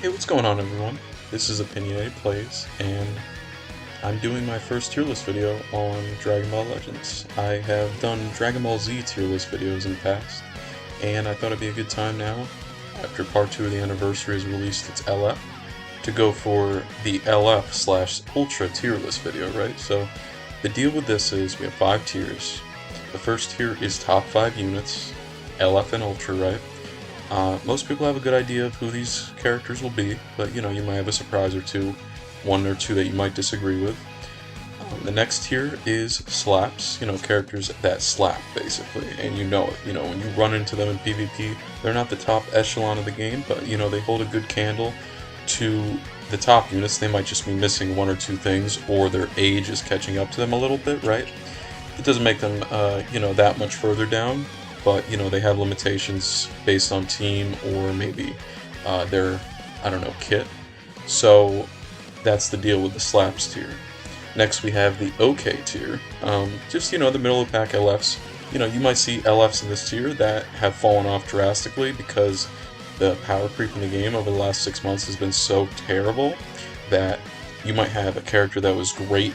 Hey, what's going on, everyone? This is Opinionated Plays, and I'm doing my first tier list video on Dragon Ball Legends. I have done Dragon Ball Z tier list videos in the past, and I thought it'd be a good time now, after part 2 of the anniversary has released its LF, to go for the LF/Ultra tier list video, right? So, the deal with this is we have 5 tiers. The first tier is top 5 units, LF and Ultra, right? Most people have a good idea of who these characters will be, but you might have a surprise or two, one or two that you might disagree with. The next tier is slaps, characters that slap, basically, and you know it. When you run into them in PvP, they're not the top echelon of the game, but they hold a good candle to the top units. They might just be missing one or two things, or their age is catching up to them a little bit, right? It doesn't make them, that much further down, but they have limitations based on team or maybe their, kit. So that's the deal with the slaps tier. Next we have the OK tier, just the middle of the pack LFs. You might see LFs in this tier that have fallen off drastically because the power creep in the game over the last 6 months has been so terrible that you might have a character that was great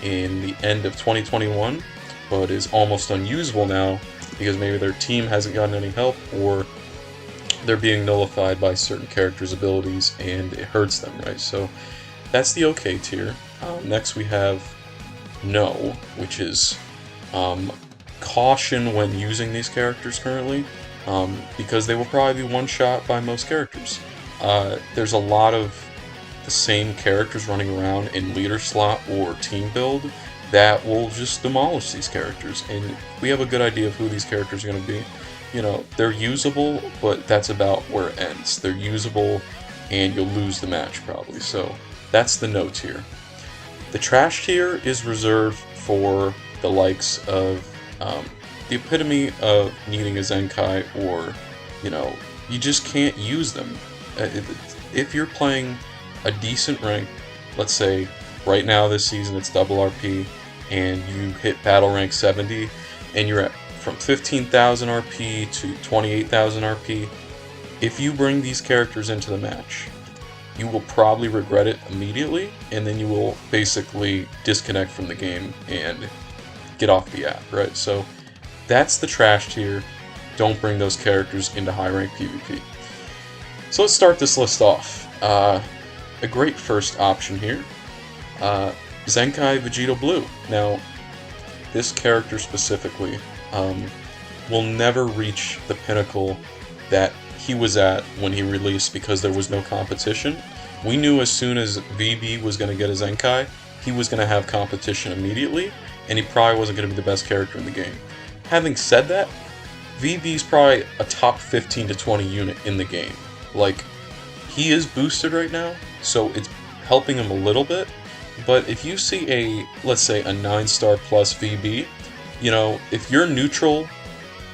in the end of 2021 but is almost unusable now because maybe their team hasn't gotten any help, or they're being nullified by certain characters' abilities and it hurts them, right? So that's the OK tier. Next we have No, which is caution when using these characters currently, because they will probably be one-shot by most characters. There's a lot of the same characters running around in leader slot or team build that will just demolish these characters, and we have a good idea of who these characters are going to be. They're usable, but that's about where it ends. They're usable, and you'll lose the match probably, so that's the No tier. The Trash tier is reserved for the likes of the epitome of needing a Zenkai, or, you just can't use them. If you're playing a decent rank, let's say right now this season it's double RP, and you hit battle rank 70, and you're at from 15,000 RP to 28,000 RP, if you bring these characters into the match, you will probably regret it immediately, and then you will basically disconnect from the game and get off the app, right? So that's the Trash tier. Don't bring those characters into high rank PvP. So let's start this list off. A great first option here, Zenkai Vegito Blue. Now, this character specifically will never reach the pinnacle that he was at when he released because there was no competition. We knew as soon as VB was going to get a Zenkai, he was going to have competition immediately, and he probably wasn't going to be the best character in the game. Having said that, VB's probably a top 15 to 20 unit in the game. Like, he is boosted right now, so it's helping him a little bit, but if you see a, let's say, a 9-star plus VB, if you're neutral,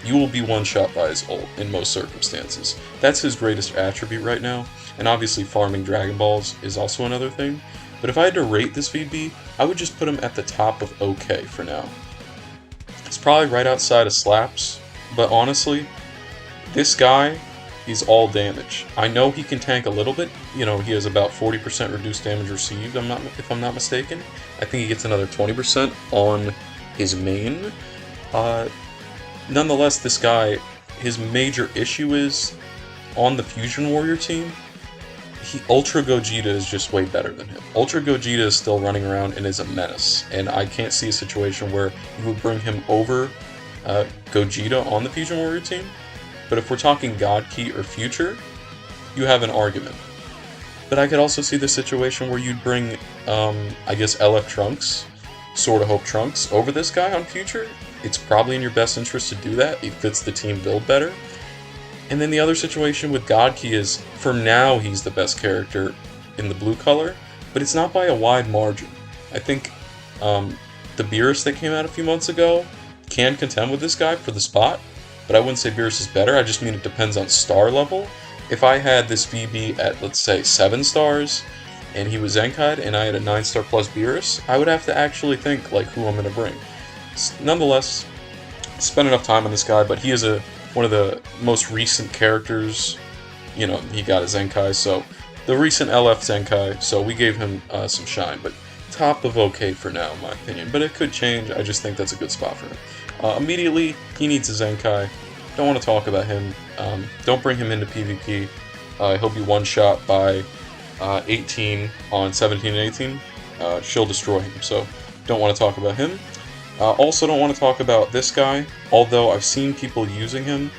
you will be one-shot by his ult in most circumstances. That's his greatest attribute right now, and obviously farming Dragon Balls is also another thing. But if I had to rate this VB, I would just put him at the top of OK for now. It's probably right outside of slaps, but honestly, this guy is all damage. I know he can tank a little bit. He has about 40% reduced damage received, if I'm not mistaken. I think he gets another 20% on his main. Nonetheless, this guy, his major issue is on the Fusion Warrior team, Ultra Gogeta is just way better than him. Ultra Gogeta is still running around and is a menace, and I can't see a situation where you would bring him over Gogeta on the Fusion Warrior team. But if we're talking God Key or Future, you have an argument. But I could also see the situation where you'd bring, LF Trunks, Sorta Hope Trunks, over this guy on Future. It's probably in your best interest to do that. It fits the team build better. And then the other situation with God Key is, for now, he's the best character in the blue color, but it's not by a wide margin. I think the Beerus that came out a few months ago can contend with this guy for the spot, but I wouldn't say Beerus is better. I just mean it depends on star level. If I had this VB at, let's say, 7 stars, and he was Zenkai'd, and I had a 9-star plus Beerus, I would have to actually think, who I'm going to bring. Nonetheless, spent enough time on this guy, but he is one of the most recent characters. He got a Zenkai, so the recent LF Zenkai, so we gave him some shine, but top of okay for now, in my opinion. But it could change. I just think that's a good spot for him. Immediately, he needs a Zenkai. Don't want to talk about him. Don't bring him into PvP. He'll be one-shot by 18 on 17 and 18. She'll destroy him, so don't want to talk about him. Also don't want to talk about this guy, although I've seen people using him,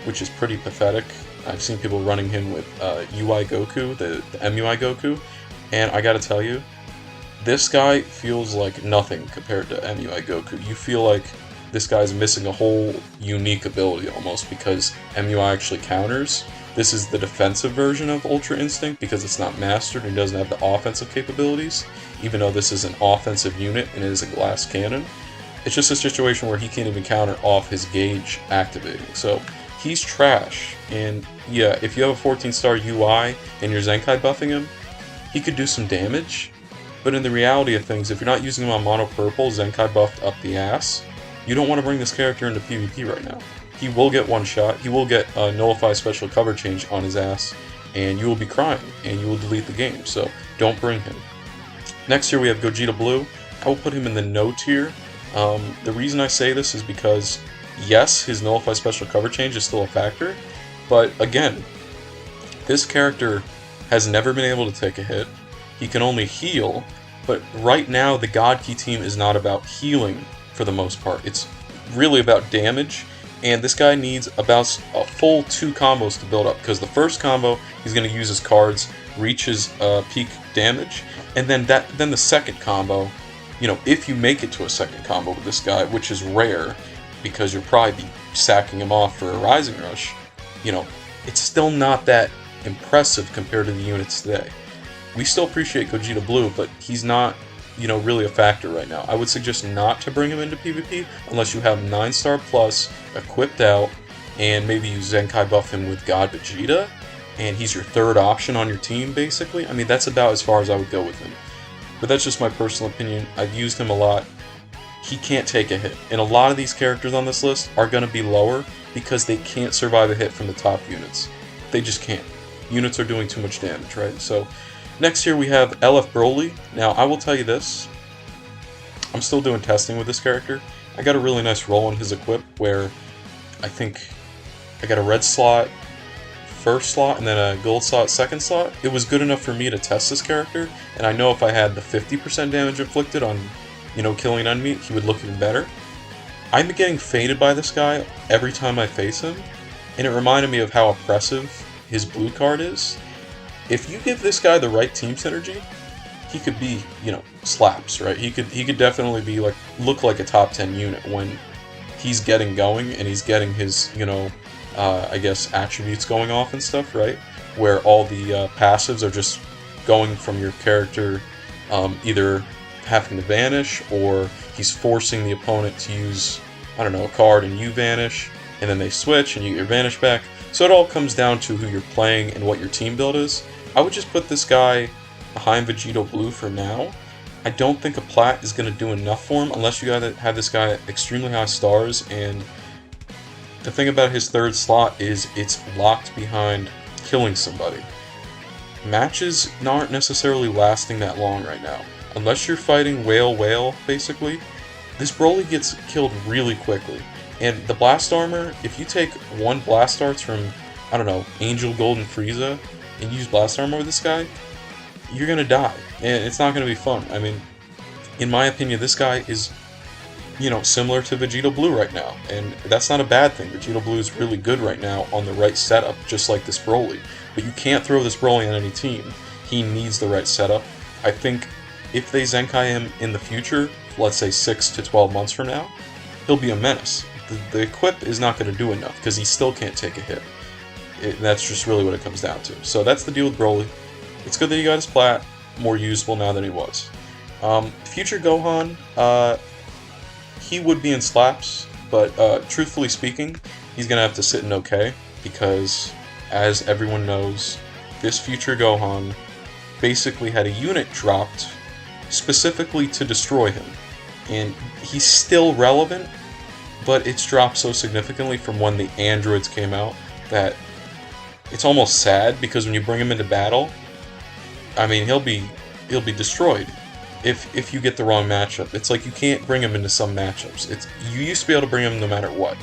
which is pretty pathetic. I've seen people running him with UI Goku, the MUI Goku, and I gotta tell you, this guy feels like nothing compared to MUI Goku. You feel like this guy's missing a whole unique ability almost, because MUI actually counters. This is the defensive version of Ultra Instinct because it's not mastered and doesn't have the offensive capabilities, even though this is an offensive unit and it is a glass cannon. It's just a situation where he can't even counter off his gauge activating. So he's trash, and yeah, if you have a 14-star UI and you're Zenkai buffing him, he could do some damage, but in the reality of things, if you're not using him on mono purple, Zenkai buffed up the ass, you don't want to bring this character into PvP right now. He will get one shot, he will get a nullify special cover change on his ass, and you will be crying, and you will delete the game, so don't bring him. Next here we have Gogeta Blue. I will put him in the no tier. The reason I say this is because, yes, his nullify special cover change is still a factor, but again, this character has never been able to take a hit. He can only heal, but right now the God Key team is not about healing for the most part. It's really about damage, and this guy needs about a full 2 combos to build up, because the first combo, he's going to use his cards, reach his peak damage, and then the second combo, you know, if you make it to a second combo with this guy, which is rare, because you'll probably be sacking him off for a Rising Rush, you know, it's still not that impressive compared to the units today. We still appreciate Gogeta Blue, but he's not, you know, really a factor right now. I would suggest not to bring him into PvP unless you have 9-star plus equipped out, and maybe you Zenkai buff him with God Vegeta, and he's your third option on your team, basically. I mean, that's about as far as I would go with him. But that's just my personal opinion. I've used him a lot. He can't take a hit. And a lot of these characters on this list are going to be lower because they can't survive a hit from the top units. They just can't. Units are doing too much damage, right? So, next here we have LF Broly. Now, I will tell you this. I'm still doing testing with this character. I got a really nice roll on his equip where I think I got a red slot first slot and then a gold slot second slot. It was good enough for me to test this character, and I know if I had the 50% damage inflicted on, you know, killing an enemy, he would look even better. I'm getting faded by this guy every time I face him, and it reminded me of how oppressive his blue card is. If you give this guy the right team synergy, he could be, you know, slaps, right? He could definitely be like, look like a top 10 unit when he's getting going and he's getting his, you know, I guess attributes going off and stuff, right? Where all the passives are just going from your character, either having to vanish, or he's forcing the opponent to use, I don't know, a card and you vanish, and then they switch and you get your vanish back. So it all comes down to who you're playing and what your team build is. I would just put this guy behind Vegito Blue for now. I don't think a plat is going to do enough for him unless you gotta have this guy at extremely high stars, and the thing about his third slot is it's locked behind killing somebody. Matches aren't necessarily lasting that long right now. Unless you're fighting whale, basically, this Broly gets killed really quickly. And the blast armor, if you take 1 blast darts from, I don't know, Angel Golden Frieza, and use blast armor with this guy, you're gonna die. And it's not gonna be fun. I mean, in my opinion, this guy is, you know, similar to Vegito Blue right now. And that's not a bad thing. Vegito Blue is really good right now on the right setup, just like this Broly. But you can't throw this Broly on any team. He needs the right setup. I think if they Zenkai him in the future, let's say 6 to 12 months from now, he'll be a menace. The equip is not going to do enough because he still can't take a hit. That's just really what it comes down to. So that's the deal with Broly. It's good that he got his plat, more usable now than he was. Future Gohan, he would be in slaps, but truthfully speaking, he's going to have to sit in okay, because as everyone knows, this future Gohan basically had a unit dropped specifically to destroy him. And he's still relevant, but it's dropped so significantly from when the androids came out that it's almost sad because when you bring him into battle, I mean, he'll be destroyed if you get the wrong matchup. It's like you can't bring him into some matchups. You used to be able to bring him no matter what.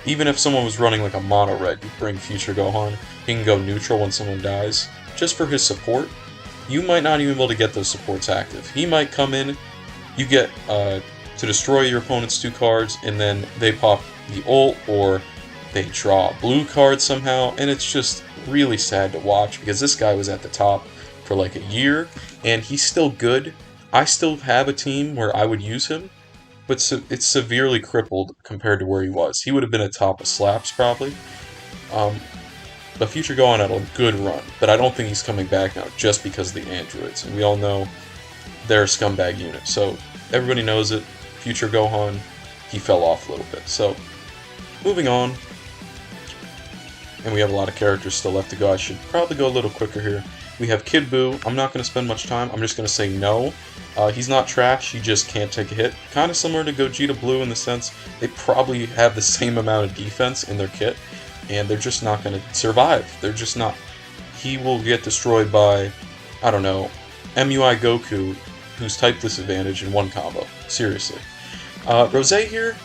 Even if someone was running like a mono red, you bring Future Gohan. He can go neutral when someone dies just for his support. You might not even be able to get those supports active. He might come in, you get to destroy your opponent's 2 cards, and then they pop the ult, or they draw a blue card somehow, and it's just really sad to watch because this guy was at the top for like a year, and he's still good. I still have a team where I would use him, but it's severely crippled compared to where he was. He would have been at top of slaps probably. But Future Gohan had a good run, but I don't think he's coming back now just because of the androids, and we all know they're a scumbag unit. So everybody knows it. Future Gohan, he fell off a little bit. So moving on, and we have a lot of characters still left to go. I should probably go a little quicker here. We have Kid Buu. I'm not going to spend much time. I'm just going to say no. He's not trash, he just can't take a hit. Kind of similar to Gogeta Blue in the sense they probably have the same amount of defense in their kit, and they're just not going to survive. They're just not. He will get destroyed by, I don't know, Mui Goku, who's type disadvantage in one combo. Seriously. Rose here,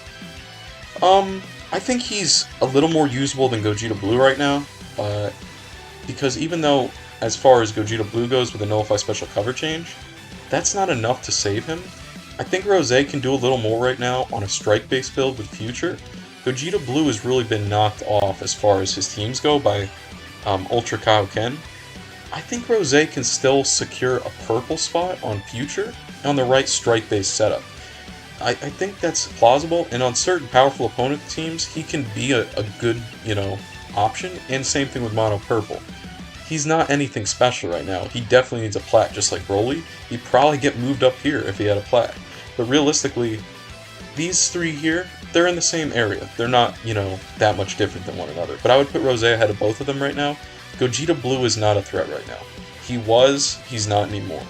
I think he's a little more usable than Gogeta Blue right now, because even though, as far as Gogeta Blue goes with a Nullify Special Cover Change, that's not enough to save him. I think Rose can do a little more right now on a strike-based build with Future. Gogeta Blue has really been knocked off as far as his teams go by Ultra Kaioken. I think Rose can still secure a purple spot on Future on the right strike-based setup. I think that's plausible, and on certain powerful opponent teams, he can be a good, option, and same thing with Mono Purple. He's not anything special right now. He definitely needs a plat, just like Broly. He'd probably get moved up here if he had a plat. But realistically, these 3 here, they're in the same area. They're not, that much different than one another. But I would put Rose ahead of both of them right now. Gogeta Blue is not a threat right now. He was, he's not anymore.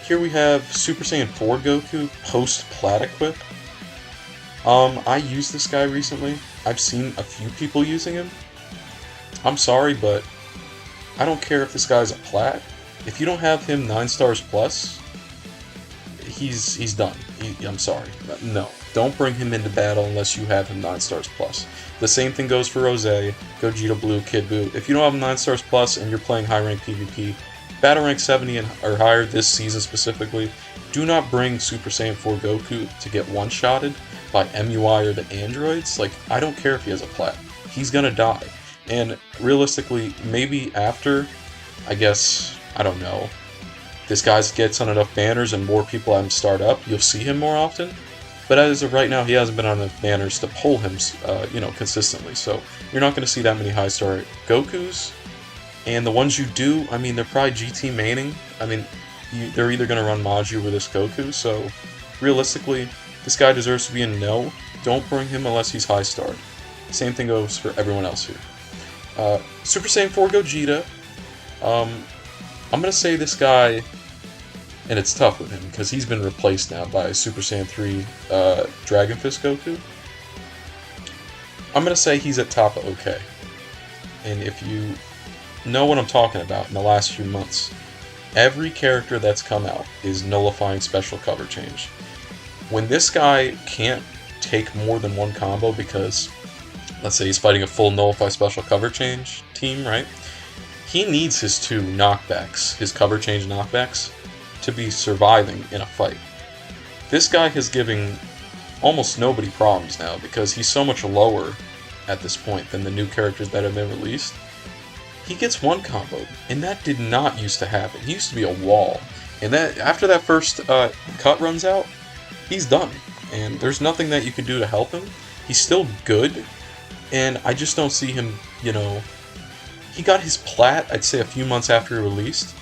Here we have Super Saiyan 4 Goku post-plat equip. I used this guy recently. I've seen a few people using him. I'm sorry, but I don't care if this guy's a plat. If you don't have him 9 stars plus, he's done. I'm sorry. No, don't bring him into battle unless you have him 9 stars plus. The same thing goes for Rose, Gogeta Blue, Kid Buu. If you don't have him 9 stars plus and you're playing high rank PvP, battle rank 70 or higher this season specifically, do not bring Super Saiyan 4 Goku to get one-shotted by MUI or the androids. Like, I don't care if he has a plat. He's gonna die. And realistically, maybe after, I guess, I don't know, this guy gets on enough banners and more people have him start up, you'll see him more often. But as of right now, he hasn't been on enough banners to pull him, consistently. So you're not going to see that many high-star Gokus. And the ones you do, I mean, they're probably GT maining. I mean, they're either going to run Maju or this Goku. So realistically, this guy deserves to be in no. Don't bring him unless he's high-starred. Same thing goes for everyone else here. Super Saiyan 4 Gogeta. I'm going to say this guy, and it's tough with him because he's been replaced now by Super Saiyan 3 Dragonfist Goku. I'm going to say he's at top of okay. And if you know what I'm talking about in the last few months, every character that's come out is nullifying special cover change. When this guy can't take more than one combo because, let's say he's fighting a full nullify special cover change team, right? He needs his 2 knockbacks, his cover change knockbacks, to be surviving in a fight. This guy is giving almost nobody problems now because he's so much lower at this point than the new characters that have been released. He gets one combo, and that did not used to happen. He used to be a wall, and that after that first cut runs out, he's done, and there's nothing that you can do to help him. He's still good, and I just don't see him, he got his plat, I'd say, a few months after he released.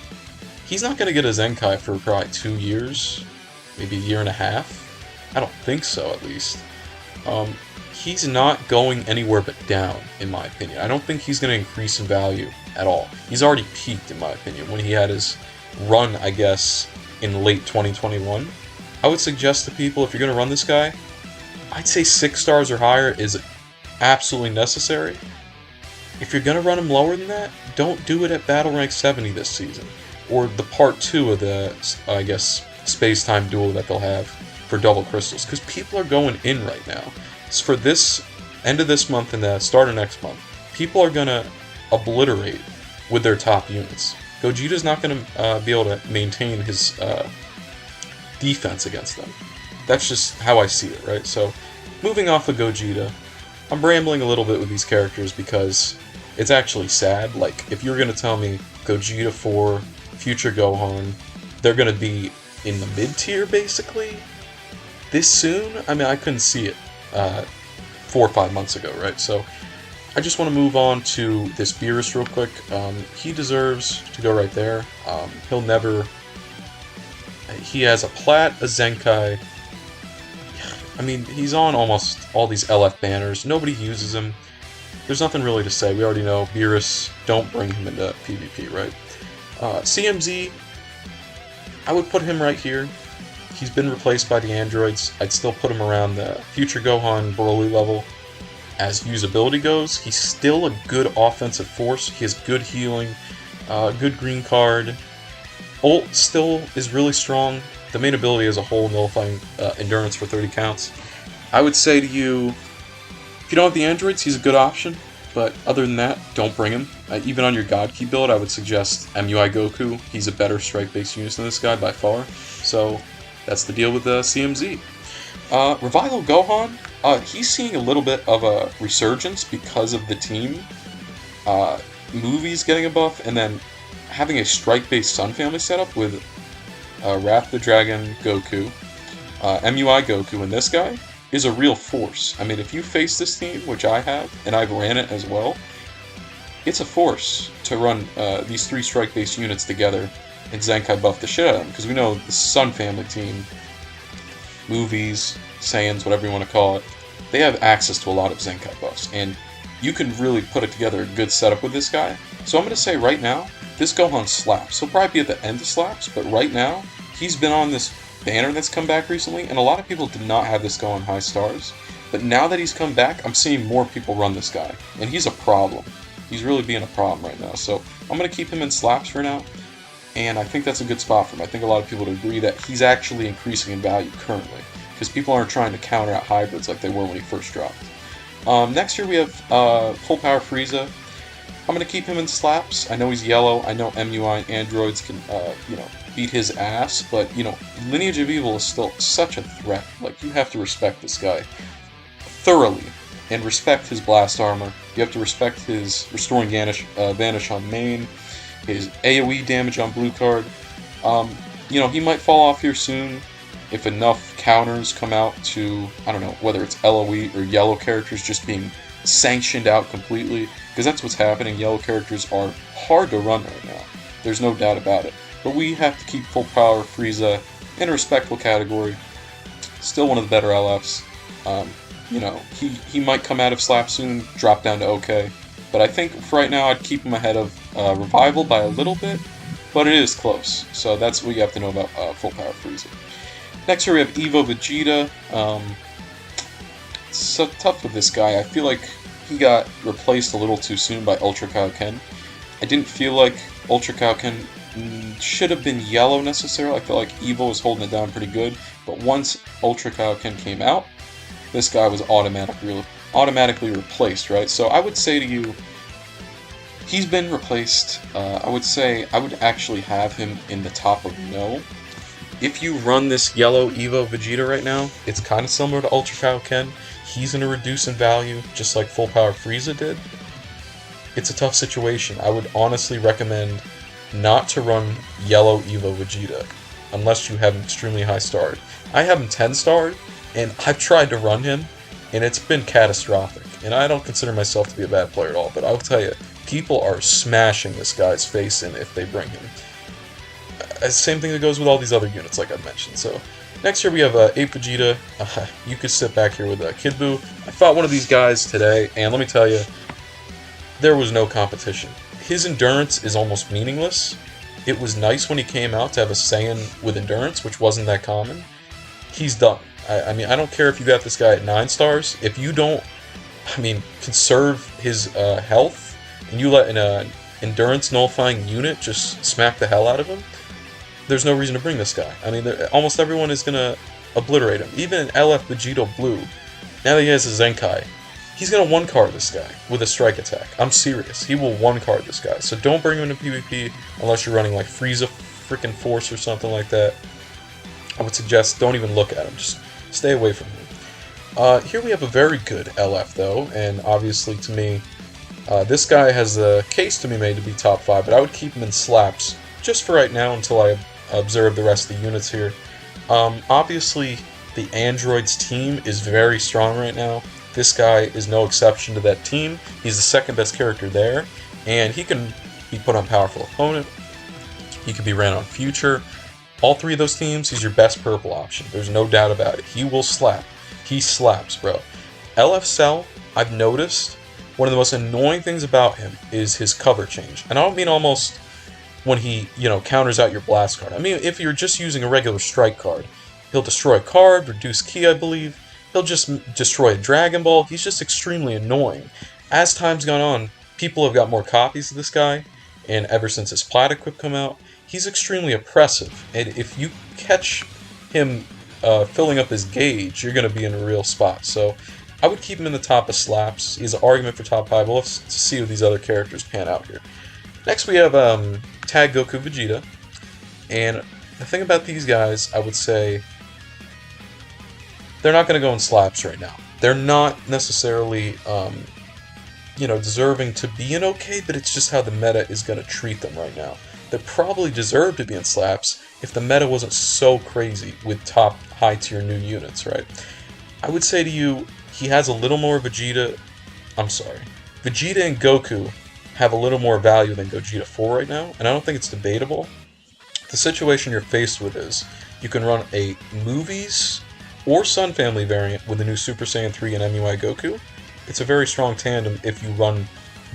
He's not going to get a Zenkai for probably 2 years, maybe a year and a half. I don't think so, at least. He's not going anywhere but down, in my opinion. I don't think he's going to increase in value at all. He's already peaked, in my opinion, when he had his run, I guess, in late 2021. I would suggest to people, if you're going to run this guy, I'd say 6 stars or higher is absolutely necessary. If you're going to run him lower than that, don't do it at Battle Rank 70 this season. Or the part 2 of the, I guess, space-time duel that they'll have for double crystals. Because people are going in right now. So for this end of this month and the start of next month, people are going to obliterate with their top units. Gogeta's not going to be able to maintain his defense against them. That's just how I see it, right? So, moving off of Gogeta, I'm rambling a little bit with these characters because it's actually sad. Like, if you were going to tell me Gogeta 4, Future Gohan, they're going to be in the mid-tier, basically, this soon? I mean, I couldn't see it 4 or 5 months ago, right? So, I just want to move on to this Beerus real quick. He deserves to go right there. He'll never... He has a Plat, a Zenkai. I mean, he's on almost all these LF banners. Nobody uses him. There's nothing really to say. We already know Beerus, don't bring him into PvP, right? CMZ, I would put him right here. He's been replaced by the androids. I'd still put him around the Future Gohan Broly level. As usability goes, he's still a good offensive force. He has good healing, good green card. Ult still is really strong. The main ability as a whole, nullifying endurance for 30 counts. I would say to you, if you don't have the androids, he's a good option. But other than that, don't bring him. Even on your God Key build, I would suggest Mui Goku. He's a better strike-based unit than this guy by far. So that's the deal with CMZ. Revival Gohan, he's seeing a little bit of a resurgence because of the team. Movies getting a buff, and then having a strike-based Sun family setup with Wrath the Dragon Goku, Mui Goku, and this guy is a real force. I mean, if you face this team, which I have, and I've ran it as well, it's a force to run these 3 strike-based units together and Zenkai buff the shit out of them, because we know the Sun family team, movies, Saiyans, whatever you want to call it, they have access to a lot of Zenkai buffs, and you can really put it together a good setup with this guy. So I'm going to say right now, this Gohan slaps. He'll probably be at the end of slaps, but right now, he's been on this banner that's come back recently, and a lot of people did not have this go on high stars. But now that he's come back, I'm seeing more people run this guy, and he's a problem. He's really being a problem right now, so I'm going to keep him in slaps for now, and I think that's a good spot for him. I think a lot of people would agree that he's actually increasing in value currently, because people aren't trying to counter out hybrids like they were when he first dropped. Next year we have Full Power Frieza. I'm going to keep him in slaps. I know he's yellow. I know MUI and androids can, beat his ass, but, Lineage of Evil is still such a threat. Like, you have to respect this guy thoroughly, and respect his blast armor. You have to respect his Restoring Vanish on main, his AoE damage on blue card. He might fall off here soon if enough counters come out to, I don't know, whether it's LOE or yellow characters just being sanctioned out completely, because that's what's happening. Yellow characters are hard to run right now. There's no doubt about it. But we have to keep Full Power Frieza in a respectful category. Still one of the better LFs. He might come out of slap soon, drop down to OK. But I think for right now I'd keep him ahead of Revival by a little bit, but it is close. So that's what you have to know about Full Power Frieza. Next here we have Evo Vegeta. It's so tough with this guy. I feel like he got replaced a little too soon by Ultra Kaioken. I didn't feel like Ultra Kaioken should have been yellow necessarily. I feel like Evo was holding it down pretty good. But once Ultra Kaioken came out, this guy was automatically replaced, right? So I would say to you, he's been replaced. I would say I would actually have him in the top of no. If you run this yellow Evo Vegeta right now, it's kind of similar to Ultra Kaioken. He's going to reduce in value, just like Full Power Frieza did. It's a tough situation. I would honestly recommend not to run yellow Evo Vegeta, unless you have him extremely high starred. I have him 10 starred, and I've tried to run him, and it's been catastrophic. And I don't consider myself to be a bad player at all, but I'll tell you, people are smashing this guy's face in if they bring him. Same thing that goes with all these other units, like I mentioned. So next year we have Ape Vegeta. You could sit back here with Kid Buu. I fought one of these guys today, and let me tell you, there was no competition. His endurance is almost meaningless. It was nice when he came out to have a Saiyan with endurance, which wasn't that common. He's done. I mean, I don't care if you got this guy at 9 stars. If you don't, conserve his health and you let an endurance nullifying unit just smack the hell out of him, there's no reason to bring this guy. I mean, almost everyone is going to obliterate him. Even LF Vegito Blue, now that he has a Zenkai, he's going to one-card this guy with a strike attack. I'm serious. He will one-card this guy. So don't bring him into PvP unless you're running like Frieza freaking Force or something like that. I would suggest don't even look at him. Just stay away from him. Here we have a very good LF though, and obviously to me, this guy has a case to be made to be top 5, but I would keep him in slaps just for right now until I observe the rest of the units here. Obviously, the androids team is very strong right now. This guy is no exception to that team. He's the second best character there, and he can be put on powerful opponent. He can be ran on future. All 3 of those teams, he's your best purple option. There's no doubt about it. He will slap. He slaps, bro. LF Cell, I've noticed, one of the most annoying things about him is his cover change. And I don't mean almost when he, counters out your blast card. I mean, if you're just using a regular strike card, he'll destroy a card, reduce ki, I believe. He'll just destroy a Dragon Ball. He's just extremely annoying. As time's gone on, people have got more copies of this guy, and ever since his Plat Equip come out, he's extremely oppressive. And if you catch him filling up his gauge, you're going to be in a real spot. So I would keep him in the top of slaps. He has an argument for top 5. We'll have to see how these other characters pan out here. Next we have Tag Goku Vegeta. And the thing about these guys, I would say, they're not going to go in slaps right now. They're not necessarily, deserving to be in okay, but it's just how the meta is going to treat them right now. They probably deserve to be in slaps if the meta wasn't so crazy with top high tier new units, right? I would say to you, he has a little more Vegeta. Vegeta and Goku have a little more value than Gogeta 4 right now, and I don't think it's debatable. The situation you're faced with is you can run a Movies or Sun Family variant with the new Super Saiyan 3 and MUI Goku. It's a very strong tandem if you run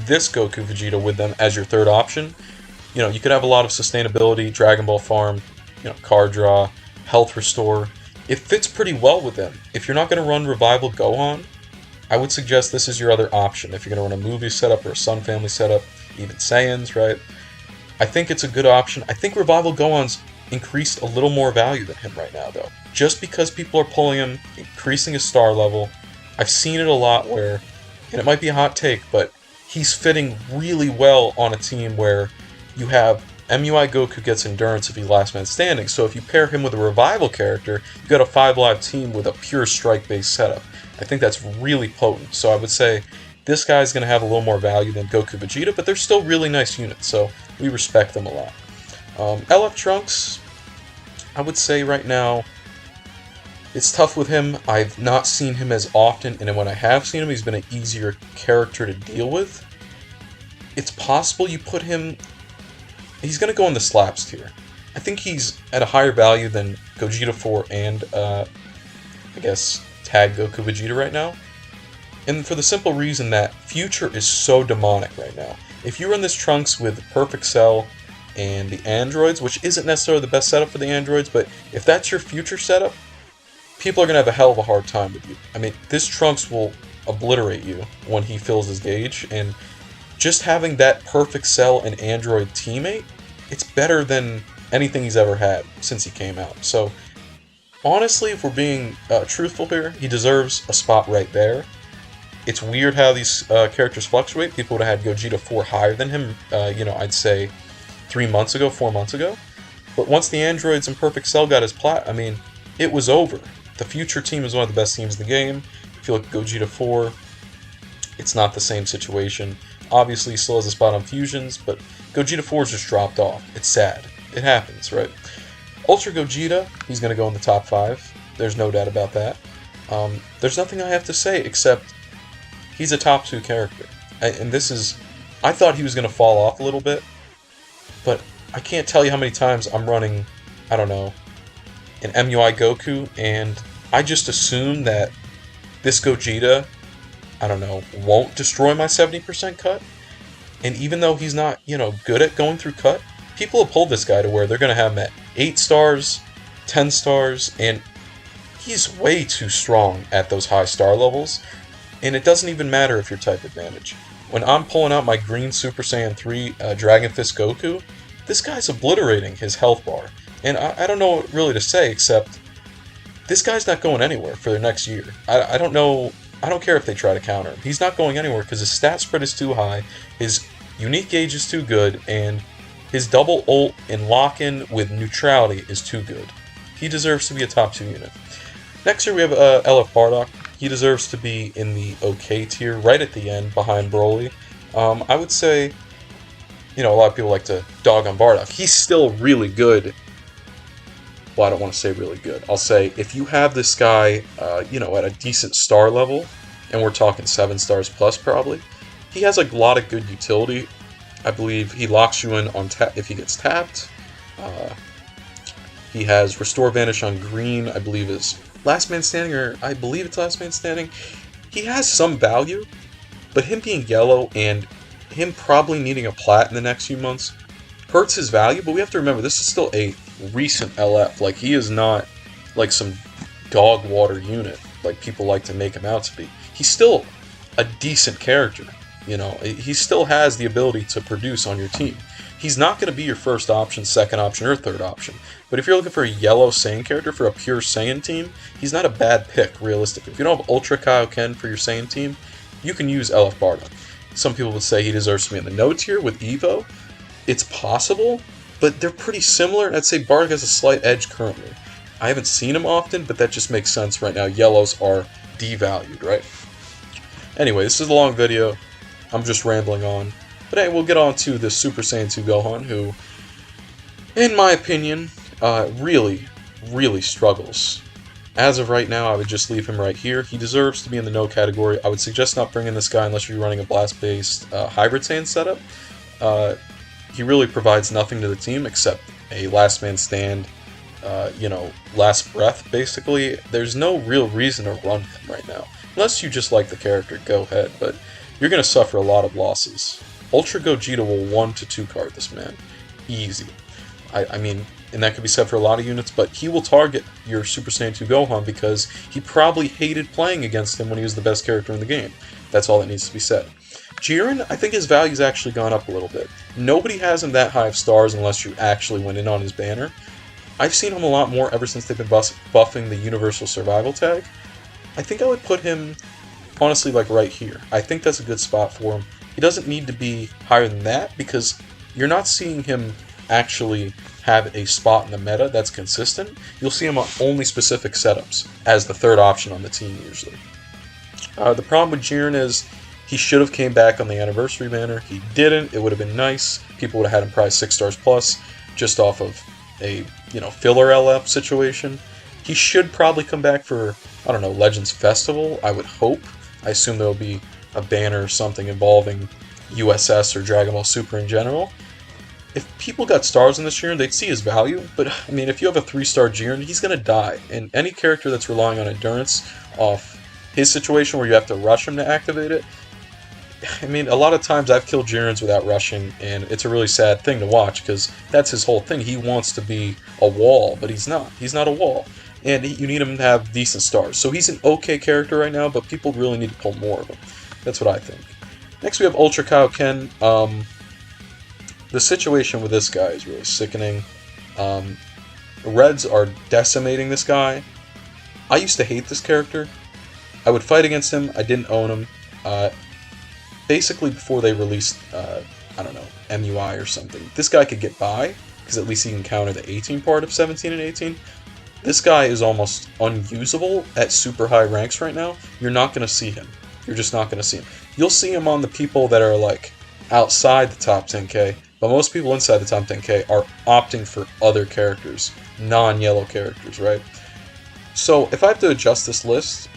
this Goku Vegeta with them as your third option. You could have a lot of sustainability, Dragon Ball farm, card draw, health restore. It fits pretty well with them. If you're not going to run Revival Gohan, I would suggest this is your other option. If you're going to run a movie setup or a Sun Family setup, even Saiyans, right? I think it's a good option. I think Revival Gohan's increased a little more value than him right now, though. Just because people are pulling him, increasing his star level. I've seen it a lot where, and it might be a hot take, but he's fitting really well on a team where you have MUI Goku gets endurance if he's last man standing, so if you pair him with a Revival character, you've got a 5-live team with a pure strike-based setup. I think that's really potent, so I would say this guy's going to have a little more value than Goku Vegeta, but they're still really nice units, so we respect them a lot. LF Trunks, I would say right now, it's tough with him. I've not seen him as often, and when I have seen him, he's been an easier character to deal with. It's possible you put him... He's going to go in the slaps tier. I think he's at a higher value than Gogeta 4 and, I guess, Tag Goku Vegeta right now. And for the simple reason that Future is so demonic right now. If you run this Trunks with Perfect Cell and the androids, which isn't necessarily the best setup for the androids, but if that's your Future setup, people are going to have a hell of a hard time with you. I mean, this Trunks will obliterate you when he fills his gauge, and just having that Perfect Cell and android teammate, it's better than anything he's ever had since he came out. So, honestly, if we're being truthful here, he deserves a spot right there. It's weird how these characters fluctuate. People would have had Gogeta 4 higher than him, I'd say 4 months ago. But once the androids and Perfect Cell got his plat, I mean, it was over. The Future team is one of the best teams in the game. If you look at Gogeta 4, it's not the same situation. Obviously, he still has a spot on Fusions, but Gogeta 4's just dropped off. It's sad. It happens, right? Ultra Gogeta, he's going to go in the top 5. There's no doubt about that. There's nothing I have to say except he's a top 2 character. And this is... I thought he was going to fall off a little bit, but I can't tell you how many times I'm running, I don't know, an MUI Goku, and I just assume that this Gogeta, I don't know, won't destroy my 70% cut. And even though he's not, good at going through cut, people have pulled this guy to where they're going to have him at 8 stars, 10 stars, and he's way too strong at those high star levels. And it doesn't even matter if you're type advantage. when I'm pulling out my green Super Saiyan 3 Dragonfist Goku, this guy's obliterating his health bar. And I don't know what really to say except this guy's not going anywhere for the next year. I don't know. I don't care if they try to counter him. He's not going anywhere because his stat spread is too high, his unique gauge is too good, and his double ult and lock-in with neutrality is too good. He deserves to be a top 2 unit. Next year we have LF Bardock. He deserves to be in the okay tier, right at the end, behind Broly. I would say, you know, a lot of people like to dog on Bardock. He's still really good. Well, I don't want to say really good. I'll say if you have this guy, you know, at a decent star level, and we're talking 7 stars plus probably, he has a lot of good utility. I believe he locks you in on if he gets tapped. He has Restore Vanish on green, I believe is Last Man Standing, or I believe it's Last Man Standing. He has some value, but him being yellow and him probably needing a plat in the next few months hurts his value, but we have to remember this is still a recent LF. Like, he is not like some dog water unit like people like to make him out to be. He's still a decent character, you know. He still has the ability to produce on your team. He's not going to be your first option, second option, or third option. But if you're looking for a yellow Saiyan character for a pure Saiyan team, he's not a bad pick, realistically. If you don't have Ultra Kaioken for your Saiyan team, you can use LF Bardock. Some people would say he deserves to be in the no tier with Evo. It's possible, but they're pretty similar, and I'd say Bardock has a slight edge currently. I haven't seen him often, but that just makes sense right now. Yellows are devalued, right? Anyway, this is a long video. I'm just rambling on. But hey, we'll get on to the Super Saiyan 2 Gohan, who, in my opinion, really, really struggles. As of right now, I would just leave him right here. He deserves to be in the no category. I would suggest not bringing this guy unless you're running a blast-based hybrid Saiyan setup. He really provides nothing to the team except a last man stand, you know, last breath, basically. There's no real reason to run him right now. Unless you just like the character, go ahead, but you're going to suffer a lot of losses. Ultra Gogeta will 1 to 2 card this man. Easy. I mean, and that could be said for a lot of units, but he will target your Super Saiyan 2 Gohan because he probably hated playing against him when he was the best character in the game. That's all that needs to be said. Jiren, I think his value's actually gone up a little bit. Nobody has him that high of stars unless you actually went in on his banner. I've seen him a lot more ever since they've been buffing the Universal Survival tag. I think I would put him, honestly, like right here. I think that's a good spot for him. He doesn't need to be higher than that because you're not seeing him actually have a spot in the meta that's consistent. You'll see him on only specific setups as the third option on the team usually. The problem with Jiren is he should have came back on the anniversary banner. He didn't. It would have been nice. People would have had him probably 6 stars plus just off of a, you know, filler LF situation. He should probably come back for, I don't know, Legends Festival, I would hope. I assume there will be a banner or something involving USS or Dragon Ball Super in general. If people got stars in this Jiren, they'd see his value, but I mean, if you have a 3-star Jiren, he's going to die, and any character that's relying on endurance off his situation where you have to rush him to activate it, I mean, a lot of times I've killed Jirens without rushing, and it's a really sad thing to watch, because that's his whole thing. He wants to be a wall, but he's not. He's not a wall. And you need him to have decent stars. So he's an okay character right now, but people really need to pull more of him. That's what I think. Next we have Ultra Kaioken. The situation with this guy is really sickening. Reds are decimating this guy. I used to hate this character. I would fight against him. I didn't own him. Basically, before they released, I don't know, MUI or something, this guy could get by, because at least he can counter the 18 part of 17 and 18. This guy is almost unusable at super high ranks right now. You're not going to see him. You're just not going to see him. You'll see him on the people that are, like, outside the top 10k, but most people inside the top 10k are opting for other characters, non-yellow characters, right? So, if I have to adjust this list,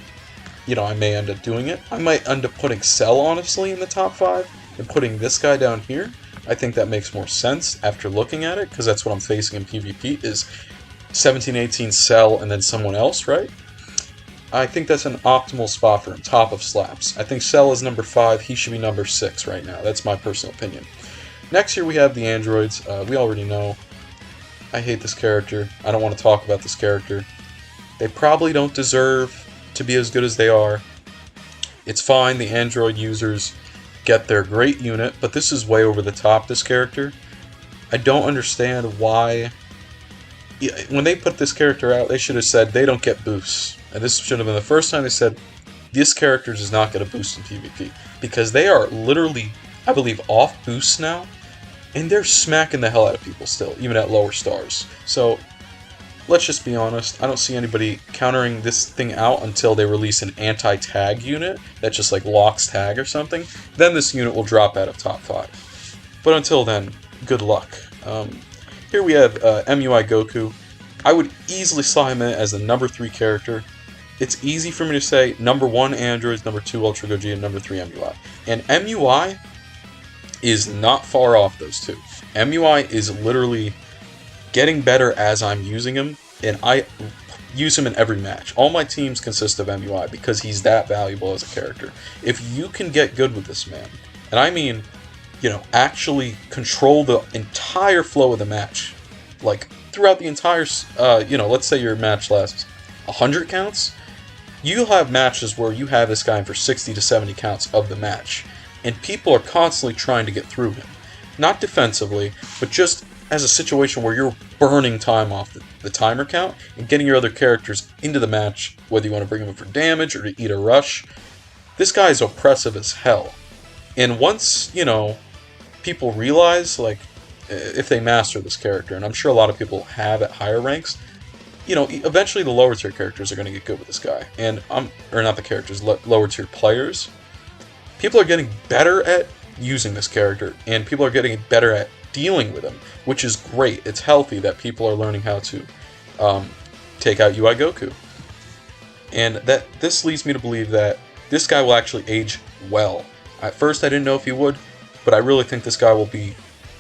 you know, I may end up doing it. I might end up putting Cell, honestly, in the top 5, and putting this guy down here. I think that makes more sense after looking at it, because that's what I'm facing in PvP, is 17, 18, Cell, and then someone else, right? I think that's an optimal spot for him, top of slaps. I think Cell is number 5, he should be number 6 right now. That's my personal opinion. Next here we have the androids. We already know. I hate this character. I don't want to talk about this character. They probably don't deserve to be as good as they are. It's fine, the Android users, get their great unit, but this is way over the top, this character. I don't understand why... When they put this character out, they should have said they don't get boosts. And this should have been the first time they said, this character does not get a boost in PvP. Because they are literally, I believe, off boosts now. And they're smacking the hell out of people still, even at lower stars. So, let's just be honest, I don't see anybody countering this thing out until they release an anti-tag unit that just like locks tag or something. Then this unit will drop out of top 5. But until then, good luck. Here we have Mui Goku. I would easily slot him in as the number 3 character. It's easy for me to say number 1 Androids, number 2 Ultra Gogeta, and number 3 MUI. And MUI is not far off those two. MUI is literally getting better as I'm using him, and I use him in every match. All my teams consist of MUI because he's that valuable as a character. If you can get good with this man, and I mean, you know, actually control the entire flow of the match, like throughout the entire, you know, let's say your match lasts 100 counts, you'll have matches where you have this guy in for 60 to 70 counts of the match, and people are constantly trying to get through him. Not defensively, but just as a situation where you're burning time off the timer count and getting your other characters into the match, whether you want to bring them in for damage or to eat a rush. This guy is oppressive as hell. And once, you know, people realize, like, if they master this character, and I'm sure a lot of people have at higher ranks, you know, eventually the lower tier characters are going to get good with this guy. And, or not the characters, lower tier players. People are getting better at using this character, and people are getting better at dealing with him, which is great. It's healthy that people are learning how to take out UI Goku. And that this leads me to believe that this guy will actually age well. At first I didn't know if he would, but I really think this guy will be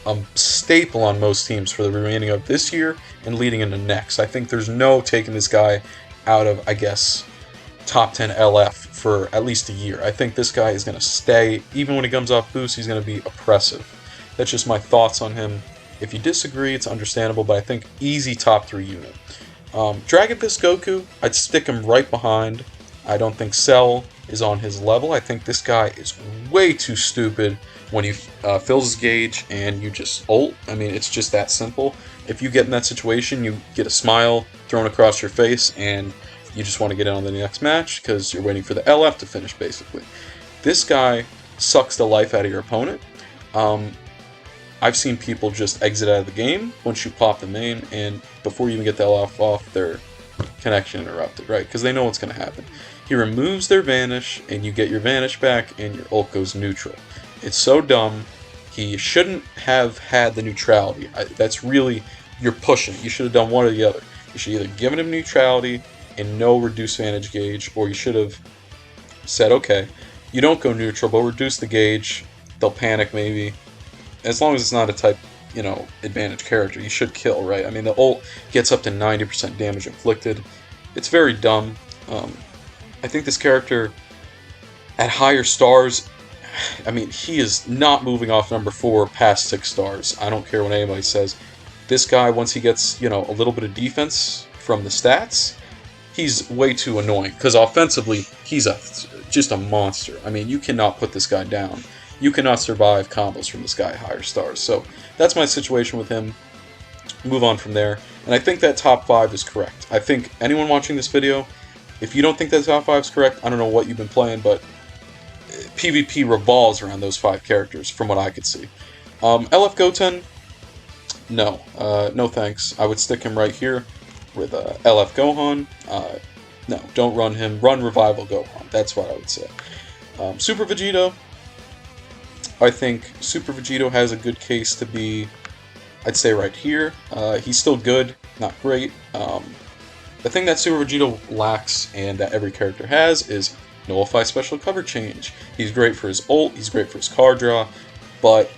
a staple on most teams for the remaining of this year and leading into next. I think there's no taking this guy out of, I guess, top 10 LF for at least a year. I think this guy is going to stay. Even when he comes off boost, he's going to be oppressive. That's just my thoughts on him. If you disagree, it's understandable, but I think easy top 3 unit. Dragonfist Goku, I'd stick him right behind. I don't think Cell is on his level. I think this guy is way too stupid when he fills his gauge and you just ult. I mean, it's just that simple. If you get in that situation, you get a smile thrown across your face and you just want to get in on the next match because you're waiting for the LF to finish, basically. This guy sucks the life out of your opponent. I've seen people just exit out of the game once you pop the main, and before you even get the LF off, their connection interrupted, right? Because they know what's going to happen. He removes their vanish, and you get your vanish back, and your ult goes neutral. It's so dumb. He shouldn't have had the neutrality. That's really, you're pushing. You should have done one or the other. You should either given him neutrality and no reduced vantage gauge, or you should have said, okay, you don't go neutral, but reduce the gauge. They'll panic maybe. As long as it's not a type, you know, advantage character, you should kill, right? I mean, the ult gets up to 90% damage inflicted. It's very dumb. I think this character, at higher stars, I mean, he is not moving off number 4 past 6 stars. I don't care what anybody says. This guy, once he gets, you know, a little bit of defense from the stats, he's way too annoying. Because offensively, he's just a monster. I mean, you cannot put this guy down. You cannot survive combos from this guy at higher stars. So that's my situation with him. Move on from there. And I think that top 5 is correct. I think anyone watching this video, if you don't think that top 5 is correct, I don't know what you've been playing, but PvP revolves around those 5 characters from what I could see. LF Goten, no. No thanks. I would stick him right here with LF Gohan. No, don't run him. Run Revival Gohan. That's what I would say. Super Vegito, I think Super Vegito has a good case to be, I'd say right here. He's still good, not great. The thing that Super Vegito lacks, and that every character has, is Nullify Special Cover Change. He's great for his ult, he's great for his card draw, but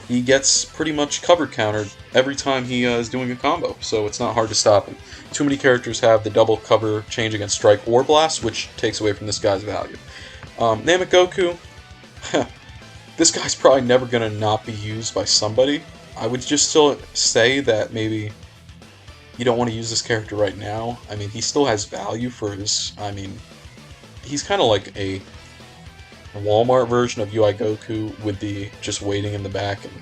he gets pretty much cover countered every time he is doing a combo, so it's not hard to stop him. Too many characters have the double cover change against Strike or Blast, which takes away from this guy's value. Namek Goku, this guy's probably never going to not be used by somebody. I would just still say that maybe you don't want to use this character right now. I mean, he still has value for his, I mean, he's kind of like a Walmart version of UI Goku with the just waiting in the back and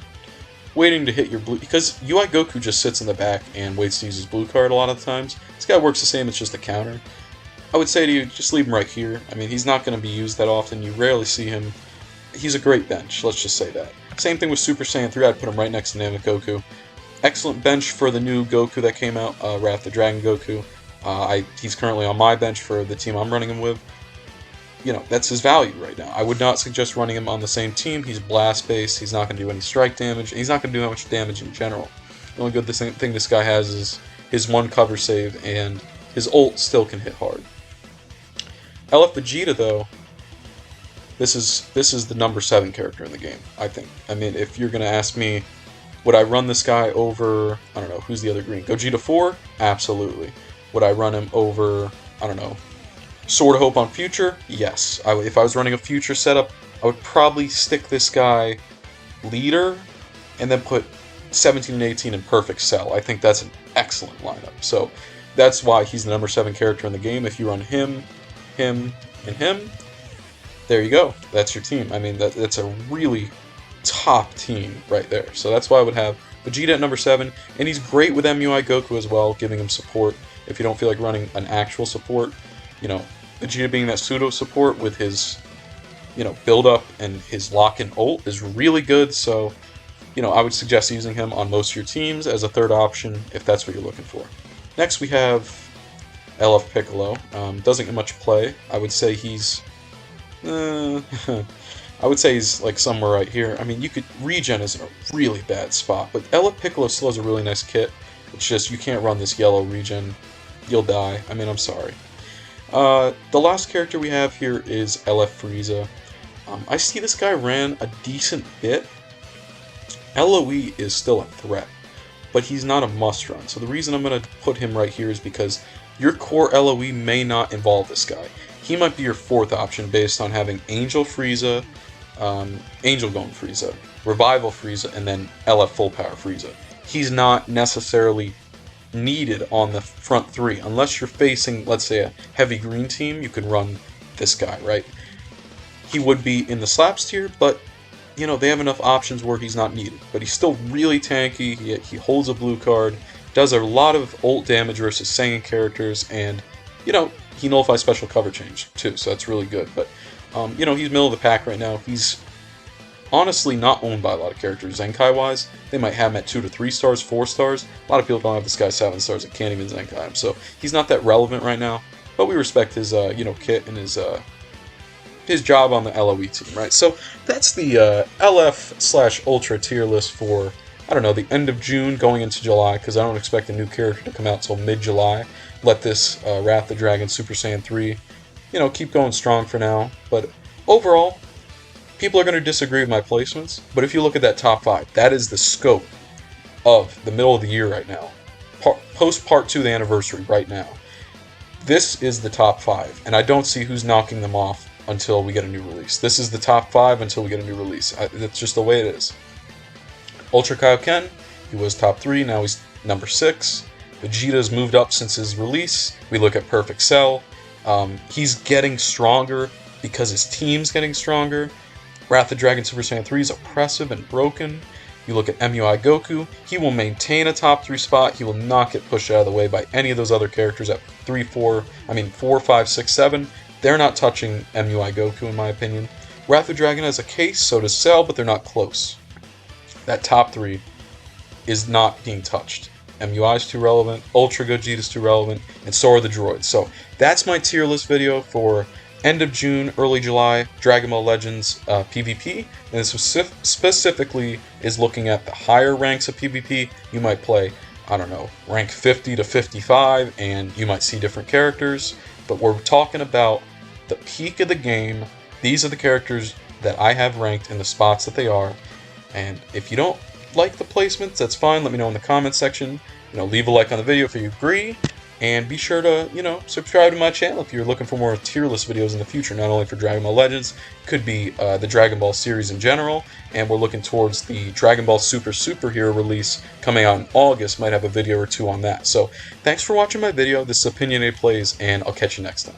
waiting to hit your blue, because UI Goku just sits in the back and waits to use his blue card a lot of the times. This guy works the same, it's just a counter. I would say to you, just leave him right here. I mean, he's not going to be used that often. You rarely see him. He's a great bench, let's just say that. Same thing with Super Saiyan 3, I'd put him right next to Namek Goku. Excellent bench for the new Goku that came out, Wrath the Dragon Goku. He's currently on my bench for the team I'm running him with. You know, that's his value right now. I would not suggest running him on the same team. He's blast-based, he's not going to do any strike damage, and he's not going to do that much damage in general. The only good thing this guy has is his one cover save, and his ult still can hit hard. Evo Vegeta, though, this is the number 7 character in the game, I think. I mean, if you're going to ask me, would I run this guy over, I don't know, who's the other green? Gogeta 4? Absolutely. Would I run him over, I don't know, Sword of Hope on Future? Yes. If I was running a Future setup, I would probably stick this guy leader and then put 17 and 18 in Perfect Cell. I think that's an excellent lineup. So that's why he's the number 7 character in the game. If you run him, him, and him, there you go. That's your team. I mean, that's a really top team right there. So that's why I would have Vegeta at number 7, and he's great with MUI Goku as well, giving him support if you don't feel like running an actual support. You know, Vegeta being that pseudo support with his, you know, build up and his lock and ult is really good. So, you know, I would suggest using him on most of your teams as a third option if that's what you're looking for. Next we have LF Piccolo. Doesn't get much play. I would say he's I would say he's like somewhere right here. I mean, you could regen is in a really bad spot, but LF Piccolo still has a really nice kit. It's just you can't run this yellow regen. You'll die. I mean, I'm sorry. The last character we have here is LF Frieza. I see this guy ran a decent bit. LOE is still a threat, but he's not a must-run. So the reason I'm going to put him right here is because your core LOE may not involve this guy. He might be your 4th option based on having Angel Frieza, Angel Gon Frieza, Revival Frieza, and then LF Full Power Frieza. He's not necessarily needed on the front 3. Unless you're facing, let's say, a heavy green team, you could run this guy, right? He would be in the slaps tier, but you know, they have enough options where he's not needed. But he's still really tanky, he holds a blue card, does a lot of ult damage versus Saiyan characters, and, you know, he nullifies special cover change, too, so that's really good. But, you know, he's middle of the pack right now. He's honestly not owned by a lot of characters, Zenkai-wise. They might have him at 2 to 3 stars, 4 stars. A lot of people don't have this guy 7 stars and can't even Zenkai him, so he's not that relevant right now. But we respect his, you know, kit and his job on the LOE team, right? So that's the LF/Ultra tier list for, I don't know, the end of June going into July, because I don't expect a new character to come out till mid-July. Let this Wrath the Dragon Super Saiyan 3, you know, keep going strong for now. But overall, people are going to disagree with my placements, but if you look at that top 5, that is the scope of the middle of the year right now. Post Part 2 the anniversary right now. This is the top 5, and I don't see who's knocking them off until we get a new release. This is the top 5 until we get a new release. That's just the way it is. Ultra Kaioken, he was top 3, now he's number 6. Vegeta's moved up since his release. We look at Perfect Cell. He's getting stronger because his team's getting stronger. Wrath the Dragon Super Saiyan 3 is oppressive and broken. You look at MUI Goku, he will maintain a top 3 spot. He will not get pushed out of the way by any of those other characters at 4, 5, 6, 7. They're not touching MUI Goku, in my opinion. Wrath the Dragon has a case, so does Cell, but they're not close. That top 3 is not being touched. MUI is too relevant, Ultra Gogeta is too relevant, and so are the droids. So that's my tier list video for end of June, early July, Dragon Ball Legends PvP. And this specifically is looking at the higher ranks of PvP. You might play, I don't know, rank 50 to 55, and you might see different characters. But we're talking about the peak of the game. These are the characters that I have ranked in the spots that they are. And if you don't like the placements, that's fine. Let me know in the comments section. You know, leave a like on the video if you agree. And be sure to, you know, subscribe to my channel if you're looking for more tier list videos in the future, not only for Dragon Ball Legends, could be the Dragon Ball series in general, and we're looking towards the Dragon Ball Super Superhero release coming out in August. Might have a video or 2 on that. So, thanks for watching my video. This is Opinionated Plays, and I'll catch you next time.